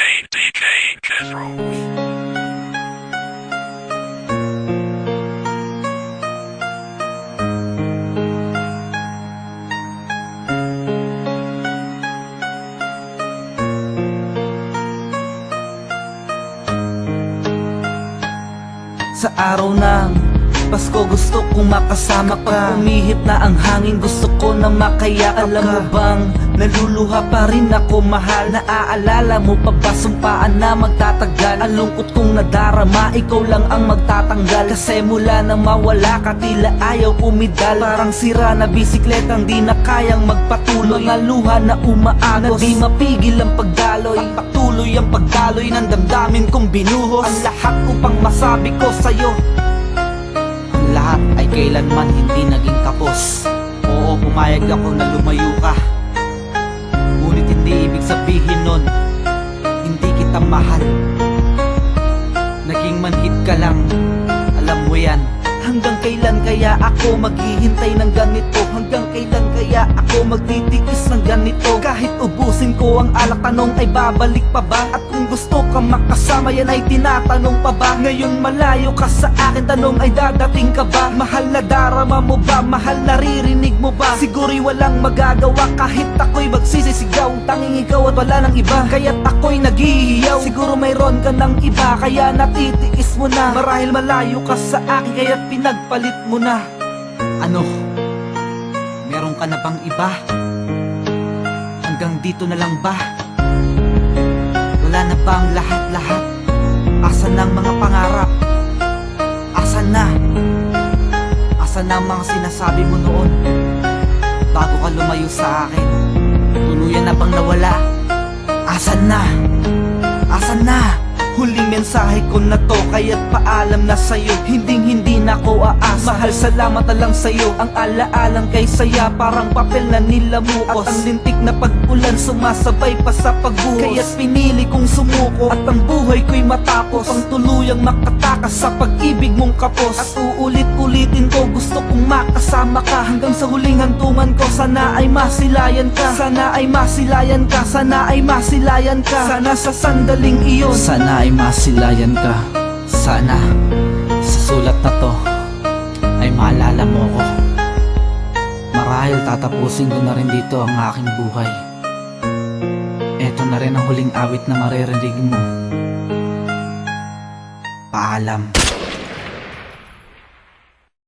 DJ Jethro. Sa araw ng Pasko gusto kong makasama ka. Kapag umihip na ang hangin gusto ko na makaya. Alam mo bang naluluha pa rin ako mahal. Naaalala mo pa ba sumpaan na magtatagal? Ang lungkot kong nadarama, ikaw lang ang magtatanggal. Kasi mula na mawala ka tila ayaw umidal. Parang sira na bisikletang di na kayang magpatuloy. Mga luha na umaagos na di mapigil ang pagdaloy. Patuloy ang pagdaloy ng damdamin kong binuhos. Ang lahat upang masabi ko sa'yo, lahat ay kailanman hindi naging kapos. Oo, pumayag ako na lumayo ka, ngunit hindi ibig sabihin nun hindi kita mahal. Naging manhid ka lang, alam mo yan. Hanggang kailan kaya ako maghihintay ng ganito? Hanggang kailan kaya ako magtitiis ng ganito? Kahit ubusin ko ang alak, tanong ay babalik pa ba? At kung gusto kang makasama, yan ay tinatanong pa ba? Ngayon malayo ka sa akin, tanong ay dadating ka ba? Mahal na darama mo ba? Mahal naririnig mo ba? Siguro'y walang magagawa kahit ako'y magsisisigaw. Tanging ikaw at wala nang iba, kaya't ako'y naghihiyaw. Siguro mayroon ka ng iba, kaya natitiis mo na. Marahil malayo ka sa akin, kaya't pinagpalit mo na. Ano? Meron ka na bang iba? Hanggang dito na lang ba? Wala na ba ang lahat-lahat? Asan na ang mga pangarap? Asan na? Asan na ang mga sinasabi mo noon bago ka lumayo sa akin? Tuluyan na bang nawala? Asan na? Asan na? Huling mensahe ko na to, kaya't paalam na sa'yo. Hindi na ko aas. Mahal, salamat na lang sa'yo. Ang alaalang kay saya, parang papel na nilamukos. At ang lintik na pag-ulan sumasabay pa sa pagbuhos. Kaya't pinili kong sumuko at ang buhay ko'y matapos. Upang tuluyang makatakas sa pag-ibig mong kapos. At uulit-ulitin ko, gusto kong makasama ka hanggang sa huling hantungan ko. Sana ay masilayan ka, sana ay masilayan ka, sana ay masilayan ka. Sana sa sandaling iyon, sana ay masilayan ka. Sana sa sulat na to ay maalala mo ko. Marahil tatapusin ko na rin dito ang aking buhay. Eto na rin ang huling awit na maririnig mo. Paalam.